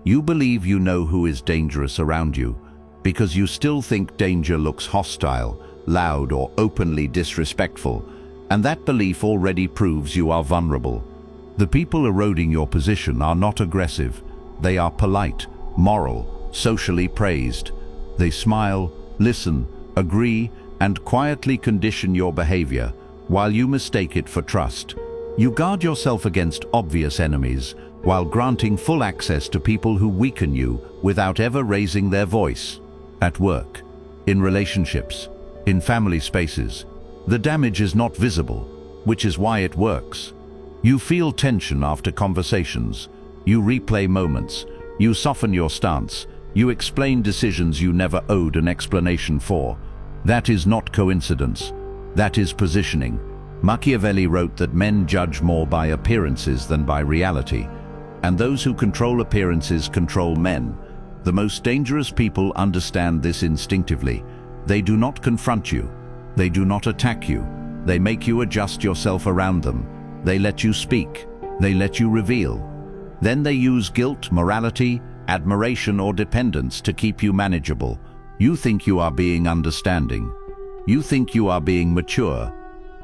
You believe you know who is dangerous around you, because you still think danger looks hostile, loud, or openly disrespectful, and that belief already proves you are vulnerable. The people eroding your position are not aggressive. They are polite, moral, socially praised. They smile, listen, agree, and quietly condition your behavior, while you mistake it for trust. You guard yourself against obvious enemies, while granting full access to people who weaken you without ever raising their voice. At work, in relationships, in family spaces, the damage is not visible, which is why it works. You feel tension after conversations. You replay moments. You soften your stance. You explain decisions you never owed an explanation for. That is not coincidence. That is positioning. Machiavelli wrote that men judge more by appearances than by reality, and those who control appearances control men. The most dangerous people understand this instinctively. They do not confront you. They do not attack you. They make you adjust yourself around them. They let you speak. They let you reveal. Then they use guilt, morality, admiration, or dependence to keep you manageable. You think you are being understanding. You think you are being mature.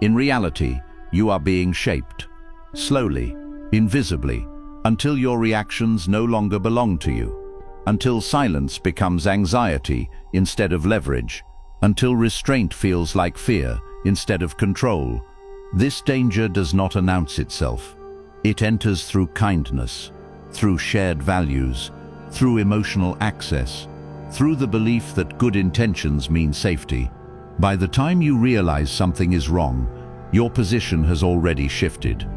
In reality, you are being shaped. Slowly, invisibly, until your reactions no longer belong to you. Until silence becomes anxiety instead of leverage. Until restraint feels like fear instead of control. This danger does not announce itself. It enters through kindness, through shared values, through emotional access, through the belief that good intentions mean safety. By the time you realize something is wrong, your position has already shifted.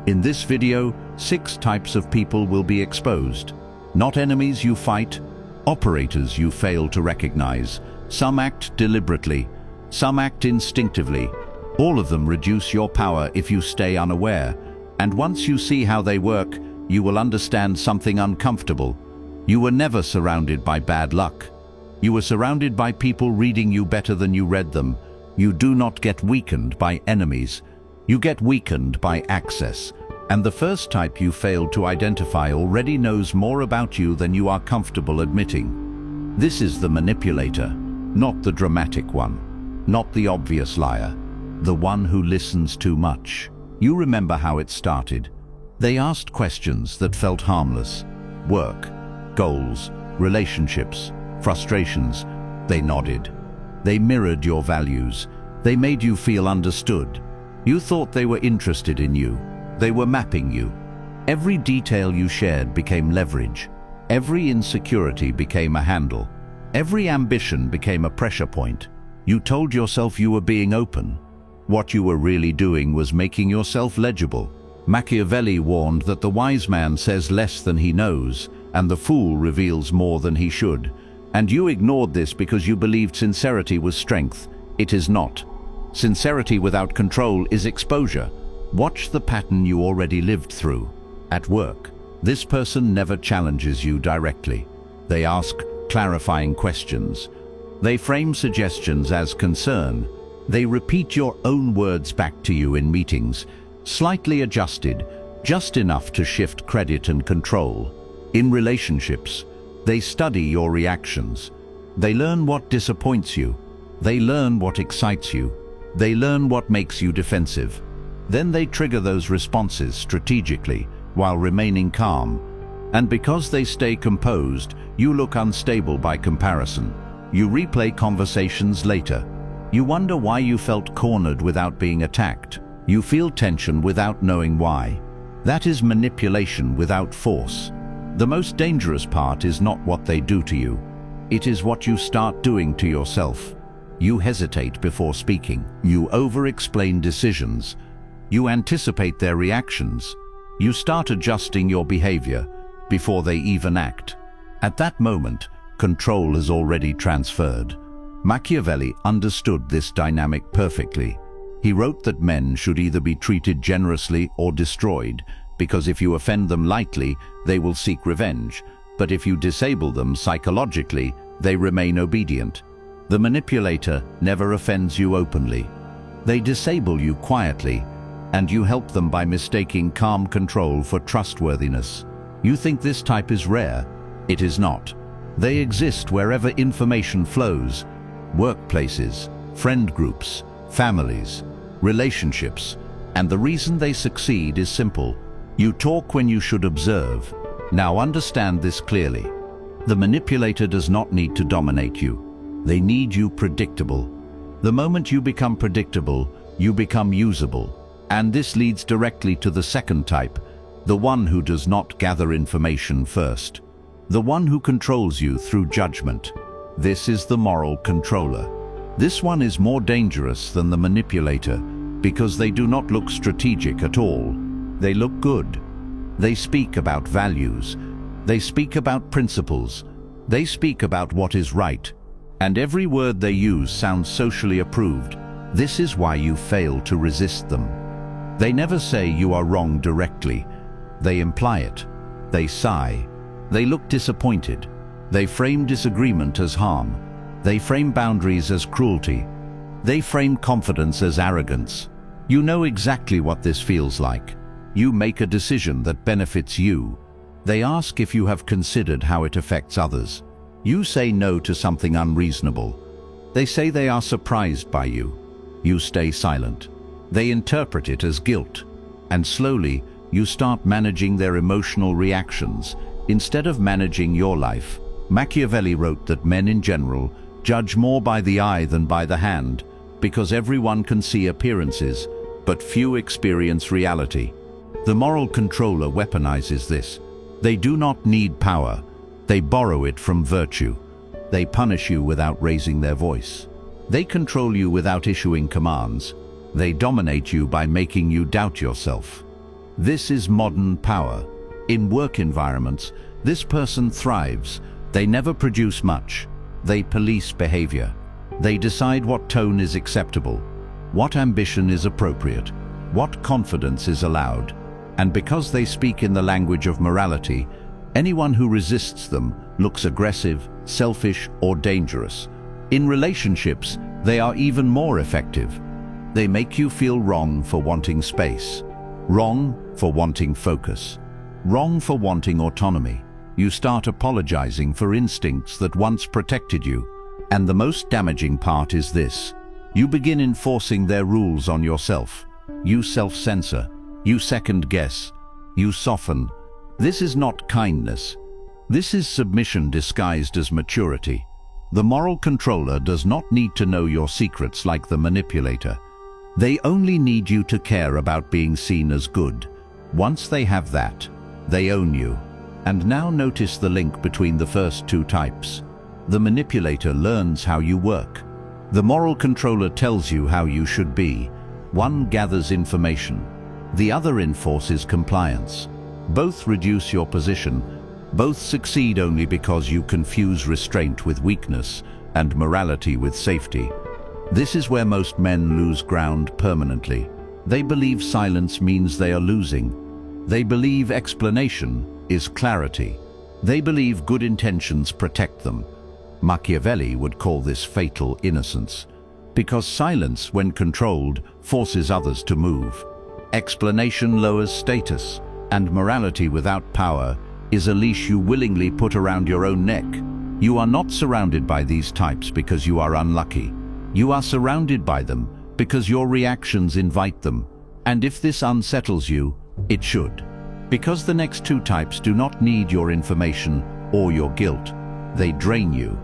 In this video, 6 types of people will be exposed. Not enemies you fight, operators you fail to recognize. Some act deliberately, some act instinctively. All of them reduce your power if you stay unaware. And once you see how they work, you will understand something uncomfortable. You were never surrounded by bad luck. You were surrounded by people reading you better than you read them. You do not get weakened by enemies. You get weakened by access. And the first type you failed to identify already knows more about you than you are comfortable admitting. This is the manipulator, not the dramatic one, not the obvious liar, the one who listens too much. You remember how it started. They asked questions that felt harmless. Work, goals, relationships, frustrations. They nodded. They mirrored your values. They made you feel understood. You thought they were interested in you. They were mapping you. Every detail you shared became leverage. Every insecurity became a handle. Every ambition became a pressure point. You told yourself you were being open. What you were really doing was making yourself legible. Machiavelli warned that the wise man says less than he knows, and the fool reveals more than he should. And you ignored this because you believed sincerity was strength. It is not. Sincerity without control is exposure. Watch the pattern you already lived through. At work, this person never challenges you directly. They ask clarifying questions. They frame suggestions as concern. They repeat your own words back to you in meetings, slightly adjusted, just enough to shift credit and control. In relationships, they study your reactions. They learn what disappoints you. They learn what excites you. They learn what makes you defensive. Then they trigger those responses strategically while remaining calm. And because they stay composed, you look unstable by comparison. You replay conversations later. You wonder why you felt cornered without being attacked. You feel tension without knowing why. That is manipulation without force. The most dangerous part is not what they do to you. It is what you start doing to yourself. You hesitate before speaking. You over-explain decisions. You anticipate their reactions. You start adjusting your behavior before they even act. At that moment, control has already transferred. Machiavelli understood this dynamic perfectly. He wrote that men should either be treated generously or destroyed, because if you offend them lightly, they will seek revenge. But if you disable them psychologically, they remain obedient. The manipulator never offends you openly. They disable you quietly, and you help them by mistaking calm control for trustworthiness. You think this type is rare, It is not. They exist wherever information flows: workplaces, friend groups, families, relationships. And the reason they succeed is simple. You talk when you should observe. Now understand this clearly. The manipulator does not need to dominate you. They need you predictable. The moment you become predictable, you become usable. And this leads directly to the second type, the one who does not gather information first. The one who controls you through judgment. This is the moral controller. This one is more dangerous than the manipulator because they do not look strategic at all. They look good. They speak about values. They speak about principles. They speak about what is right. And every word they use sounds socially approved. This is why you fail to resist them. They never say you are wrong directly. They imply it. They sigh. They look disappointed. They frame disagreement as harm. They frame boundaries as cruelty. They frame confidence as arrogance. You know exactly what this feels like. You make a decision that benefits you. They ask if you have considered how it affects others. You say no to something unreasonable. They say they are surprised by you. You stay silent. They interpret it as guilt. And slowly, you start managing their emotional reactions instead of managing your life. Machiavelli wrote that men in general judge more by the eye than by the hand, because everyone can see appearances, but few experience reality. The moral controller weaponizes this. They do not need power. They borrow it from virtue. They punish you without raising their voice. They control you without issuing commands. They dominate you by making you doubt yourself. This is modern power. In work environments, this person thrives. They never produce much. They police behavior. They decide what tone is acceptable, what ambition is appropriate, what confidence is allowed. And because they speak in the language of morality, anyone who resists them looks aggressive, selfish, or dangerous. In relationships, they are even more effective. They make you feel wrong for wanting space, wrong for wanting focus, wrong for wanting autonomy. You start apologizing for instincts that once protected you. And the most damaging part is this. You begin enforcing their rules on yourself. You self-censor. You second-guess. You soften. This is not kindness. This is submission disguised as maturity. The moral controller does not need to know your secrets like the manipulator. They only need you to care about being seen as good. Once they have that, they own you. And now notice the link between the first two types. The manipulator learns how you work. The moral controller tells you how you should be. One gathers information. The other enforces compliance. Both reduce your position. Both succeed only because you confuse restraint with weakness and morality with safety. This is where most men lose ground permanently. They believe silence means they are losing. They believe explanation is clarity. They believe good intentions protect them. Machiavelli would call this fatal innocence, because silence, when controlled, forces others to move. Explanation lowers status, and morality without power is a leash you willingly put around your own neck. You are not surrounded by these types because you are unlucky. You are surrounded by them because your reactions invite them. And if this unsettles you, it should. Because the next two types do not need your information or your guilt. They drain you.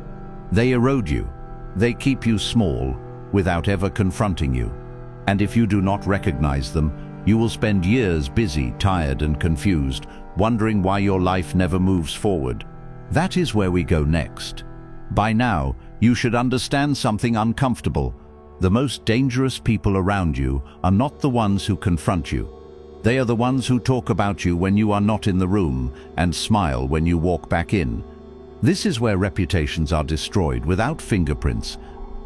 They erode you. They keep you small without ever confronting you. And if you do not recognize them, you will spend years busy, tired, and confused, wondering why your life never moves forward. That is where we go next. By now, you should understand something uncomfortable. The most dangerous people around you are not the ones who confront you. They are the ones who talk about you when you are not in the room and smile when you walk back in. This is where reputations are destroyed without fingerprints.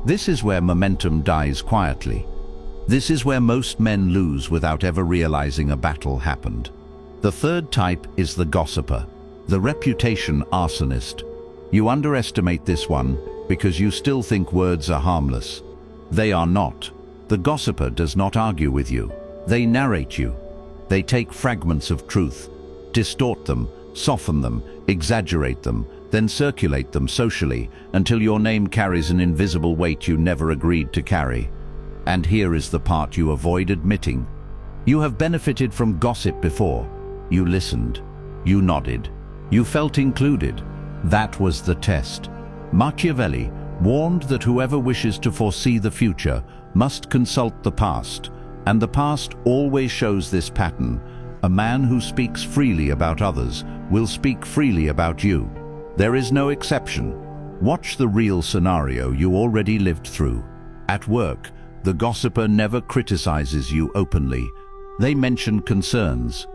This is where momentum dies quietly. This is where most men lose without ever realizing a battle happened. The third type is the gossiper, the reputation arsonist. You underestimate this one because you still think words are harmless. They are not. The gossiper does not argue with you. They narrate you. They take fragments of truth, distort them, Soften them, exaggerate them, then circulate them socially until your name carries an invisible weight you never agreed to carry. And here is the part you avoid admitting. You have benefited from gossip before. You listened. You nodded. You felt included. That was the test. Machiavelli warned that whoever wishes to foresee the future must consult the past, and the past always shows this pattern. A man who speaks freely about others will speak freely about you. There is no exception. Watch the real scenario you already lived through. At work, the gossiper never criticizes you openly. They mention concerns.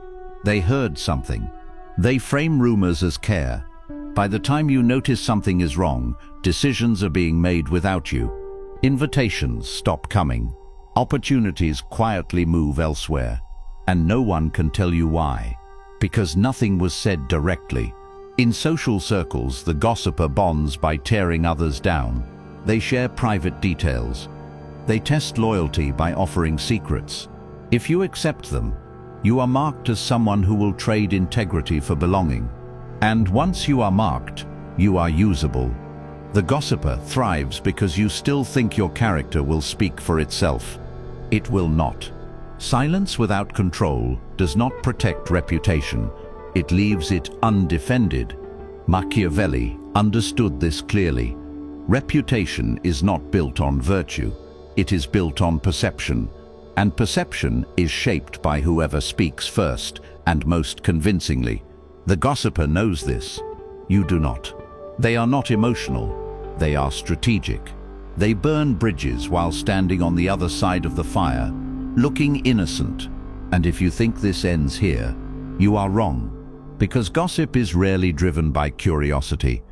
They heard something. They frame rumors as care. By the time you notice something is wrong, decisions are being made without you. Invitations stop coming. Opportunities quietly move elsewhere. And no one can tell you why, because nothing was said directly. In social circles, the gossiper bonds by tearing others down. They share private details. They test loyalty by offering secrets. If you accept them, you are marked as someone who will trade integrity for belonging. And once you are marked, you are usable. The gossiper thrives because you still think your character will speak for itself. It will not. Silence without control does not protect reputation. It leaves it undefended. Machiavelli understood this clearly. Reputation is not built on virtue. It is built on perception. And perception is shaped by whoever speaks first and most convincingly. The gossiper knows this. You do not. They are not emotional. They are strategic. They burn bridges while standing on the other side of the fire, looking innocent. And if you think this ends here, you are wrong. Because gossip is rarely driven by curiosity.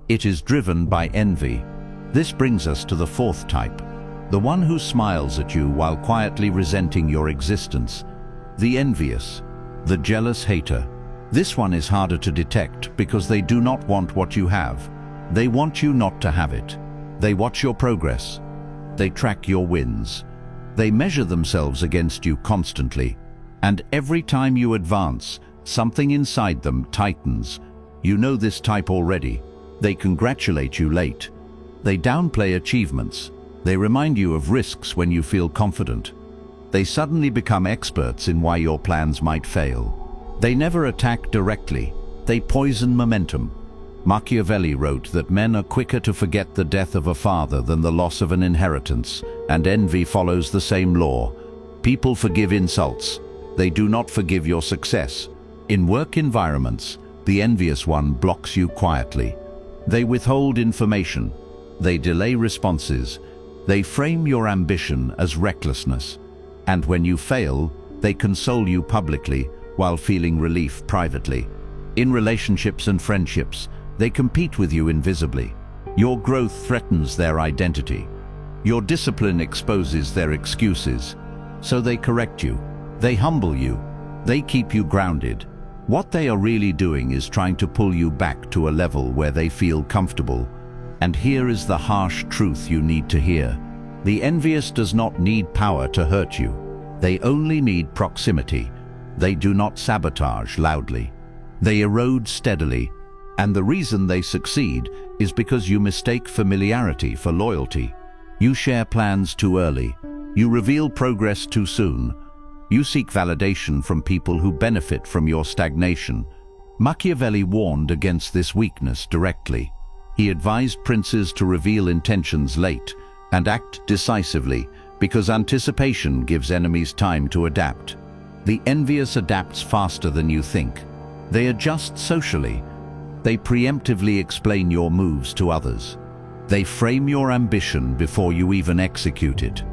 It is driven by envy. This brings us to the fourth type. The one who smiles at you while quietly resenting your existence. The envious. The jealous hater. This one is harder to detect because they do not want what you have. They want you not to have it. They watch your progress. They track your wins. They measure themselves against you constantly. And every time you advance, something inside them tightens. You know this type already. They congratulate you late. They downplay achievements. They remind you of risks when you feel confident. They suddenly become experts in why your plans might fail. They never attack directly. They poison momentum. Machiavelli wrote that men are quicker to forget the death of a father than the loss of an inheritance, and envy follows the same law. People forgive insults. They do not forgive your success. In work environments, the envious one blocks you quietly. They withhold information. They delay responses. They frame your ambition as recklessness. And when you fail, they console you publicly while feeling relief privately. In relationships and friendships, they compete with you invisibly. Your growth threatens their identity. Your discipline exposes their excuses. So they correct you. They humble you. They keep you grounded. What they are really doing is trying to pull you back to a level where they feel comfortable. And here is the harsh truth you need to hear. The envious does not need power to hurt you. They only need proximity. They do not sabotage loudly. They erode steadily. And the reason they succeed is because you mistake familiarity for loyalty. You share plans too early. You reveal progress too soon. You seek validation from people who benefit from your stagnation. Machiavelli warned against this weakness directly. He advised princes to reveal intentions late and act decisively because anticipation gives enemies time to adapt. The envious adapts faster than you think. They adjust socially. They preemptively explain your moves to others. They frame your ambition before you even execute it.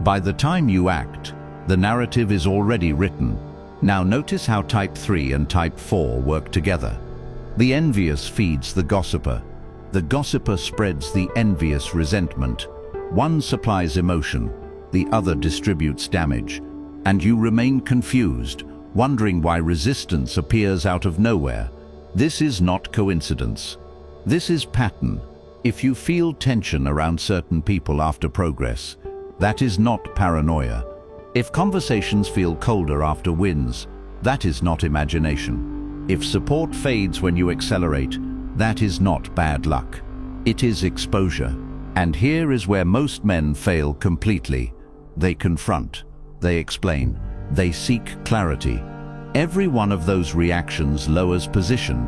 By the time you act, the narrative is already written. Now notice how Type 3 and Type 4 work together. The envious feeds the gossiper. The gossiper spreads the envious resentment. One supplies emotion, the other distributes damage. And you remain confused, wondering why resistance appears out of nowhere. This is not coincidence. This is pattern. If you feel tension around certain people after progress, that is not paranoia. If conversations feel colder after wins, that is not imagination. If support fades when you accelerate, that is not bad luck. It is exposure. And here is where most men fail completely. They confront, they explain, they seek clarity. Every one of those reactions lowers position.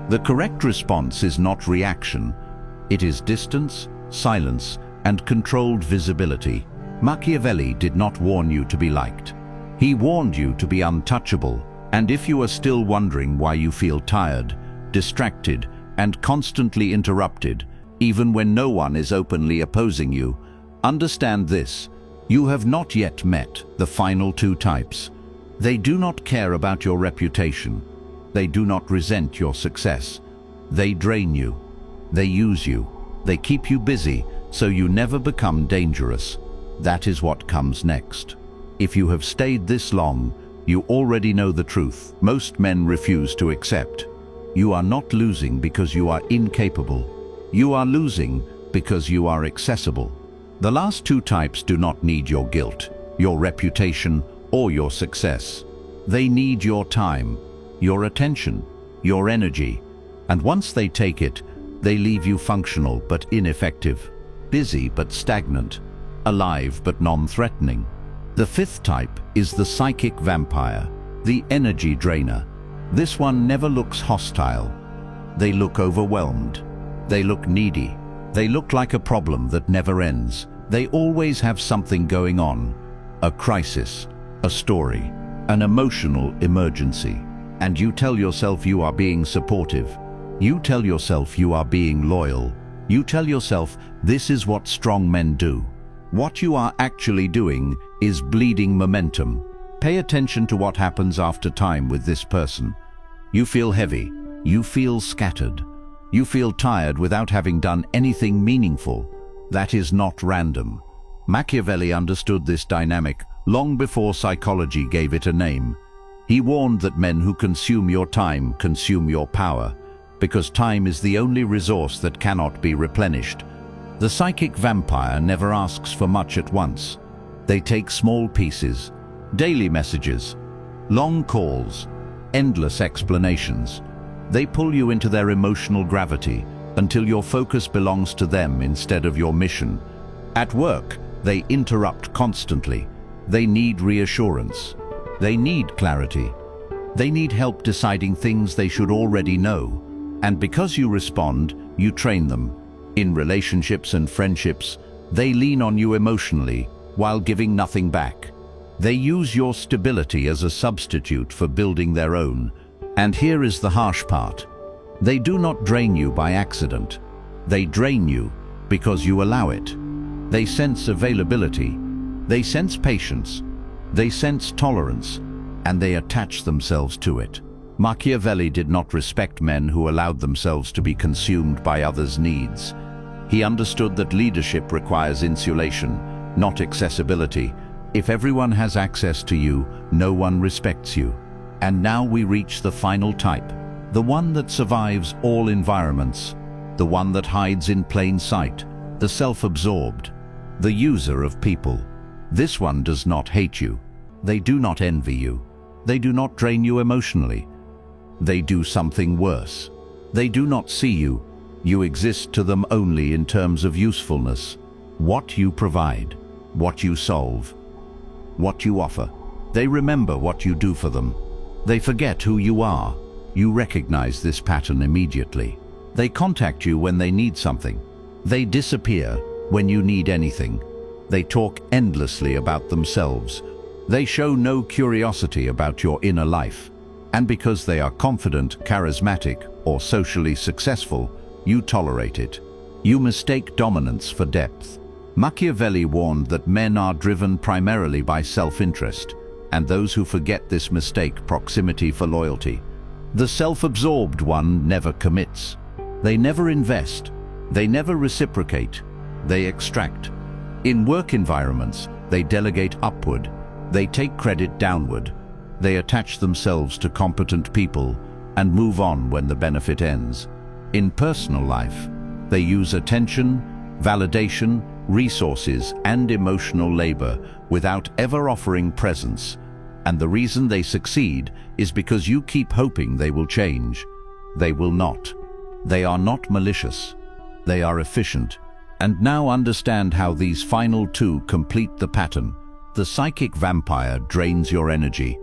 The correct response is not reaction. It is distance, silence, and controlled visibility. Machiavelli did not warn you to be liked. He warned you to be untouchable. And if you are still wondering why you feel tired, distracted, and constantly interrupted, even when no one is openly opposing you, understand this: you have not yet met the final two types. They do not care about your reputation. They do not resent your success. They drain you. They use you. They keep you busy so you never become dangerous. That is what comes next. If you have stayed this long, you already know the truth. Most men refuse to accept. You are not losing because you are incapable. You are losing because you are accessible. The last two types do not need your guilt, your reputation, or your success. They need your time, your attention, your energy. And once they take it, they leave you functional but ineffective, busy but stagnant, alive but non-threatening. The fifth type is the psychic vampire, the energy drainer. This one never looks hostile. They look overwhelmed. They look needy. They look like a problem that never ends. They always have something going on, a crisis, a story, an emotional emergency. And you tell yourself you are being supportive. You tell yourself you are being loyal. You tell yourself this is what strong men do. What you are actually doing is bleeding momentum. Pay attention to what happens after time with this person. You feel heavy. You feel scattered. You feel tired without having done anything meaningful. That is not random. Machiavelli understood this dynamic long before psychology gave it a name. He warned that men who consume your time consume your power, because time is the only resource that cannot be replenished. The psychic vampire never asks for much at once. They take small pieces, daily messages, long calls, endless explanations. They pull you into their emotional gravity until your focus belongs to them instead of your mission. At work, they interrupt constantly. They need reassurance. They need clarity. They need help deciding things they should already know. And because you respond, you train them. In relationships and friendships, they lean on you emotionally while giving nothing back. They use your stability as a substitute for building their own. And here is the harsh part. They do not drain you by accident. They drain you because you allow it. They sense availability. They sense patience. They sense tolerance, and they attach themselves to it. Machiavelli did not respect men who allowed themselves to be consumed by others' needs. He understood that leadership requires insulation, not accessibility. If everyone has access to you, no one respects you. And now we reach the final type, the one that survives all environments, the one that hides in plain sight, the self-absorbed, the user of people. This one does not hate you. They do not envy you. They do not drain you emotionally. They do something worse. They do not see you. You exist to them only in terms of usefulness. What you provide, what you solve, what you offer. They remember what you do for them. They forget who you are. You recognize this pattern immediately. They contact you when they need something. They disappear when you need anything. They talk endlessly about themselves. They show no curiosity about your inner life. And because they are confident, charismatic, or socially successful, you tolerate it. You mistake dominance for depth. Machiavelli warned that men are driven primarily by self-interest, and those who forget this mistake proximity for loyalty. The self-absorbed one never commits. They never invest. They never reciprocate. They extract. In work environments, they delegate upward. They take credit downward. They attach themselves to competent people and move on when the benefit ends. In personal life, they use attention, validation, resources, and emotional labor without ever offering presence. And the reason they succeed is because you keep hoping they will change. They will not. They are not malicious. They are efficient. And now understand how these final two complete the pattern. The psychic vampire drains your energy.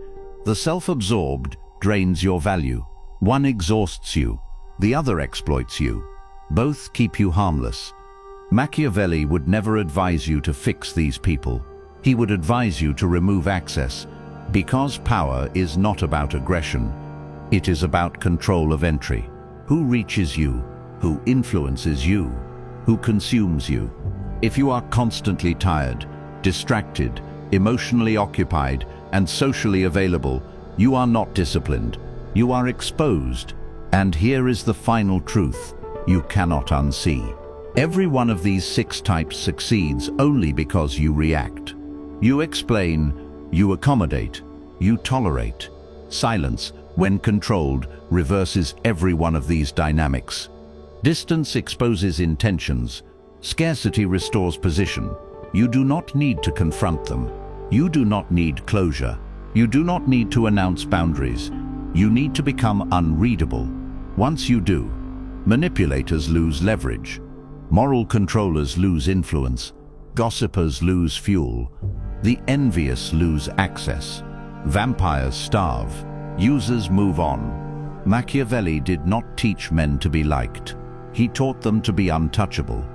The self-absorbed drains your value. One exhausts you. The other exploits you. Both keep you harmless. Machiavelli would never advise you to fix these people. He would advise you to remove access, because power is not about aggression. It is about control of entry. Who reaches you? Who influences you? Who consumes you? If you are constantly tired, distracted, emotionally occupied, and socially available, you are not disciplined. You are exposed. And here is the final truth you cannot unsee. Every one of these 6 types succeeds only because you react. You explain, you accommodate, you tolerate. Silence, when controlled, reverses every one of these dynamics. Distance exposes intentions. Scarcity restores position. You do not need to confront them. You do not need closure. You do not need to announce boundaries. You need to become unreadable. Once you do, manipulators lose leverage. Moral controllers lose influence. Gossipers lose fuel. The envious lose access. Vampires starve. Users move on. Machiavelli did not teach men to be liked. He taught them to be untouchable.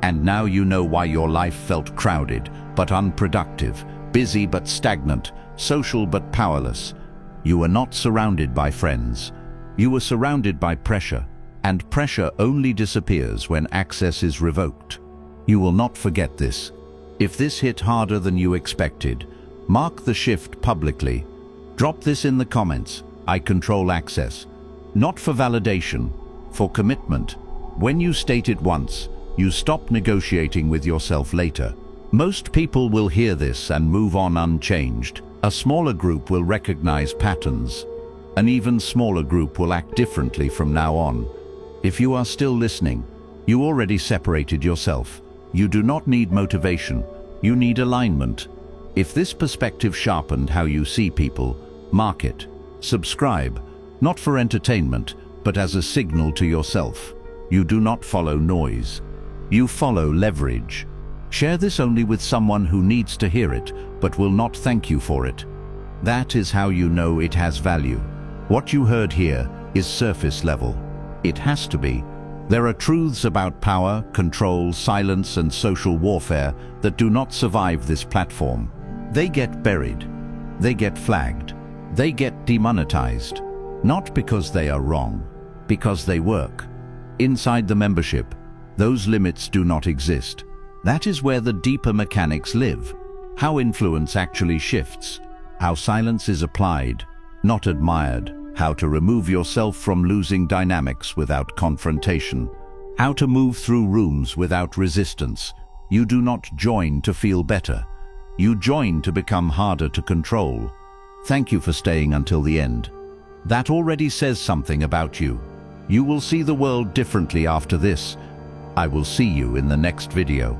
And now you know why your life felt crowded but unproductive, busy but stagnant, social but powerless. You were not surrounded by friends. You were surrounded by pressure, and pressure only disappears when access is revoked. You will not forget this. If this hit harder than you expected, mark the shift publicly. Drop this in the comments. I control access. Not for validation, for commitment. When you state it once, you stop negotiating with yourself later. Most people will hear this and move on unchanged. A smaller group will recognize patterns. An even smaller group will act differently from now on. If you are still listening, you already separated yourself. You do not need motivation. You need alignment. If this perspective sharpened how you see people, mark it. Subscribe, not for entertainment, but as a signal to yourself. You do not follow noise. You follow leverage. Share this only with someone who needs to hear it, but will not thank you for it. That is how you know it has value. What you heard here is surface level. It has to be. There are truths about power, control, silence, and social warfare that do not survive this platform. They get buried. They get flagged. They get demonetized. Not because they are wrong, because they work. Inside the membership, those limits do not exist. That is where the deeper mechanics live. How influence actually shifts. How silence is applied, not admired. How to remove yourself from losing dynamics without confrontation. How to move through rooms without resistance. You do not join to feel better. You join to become harder to control. Thank you for staying until the end. That already says something about you. You will see the world differently after this. I will see you in the next video.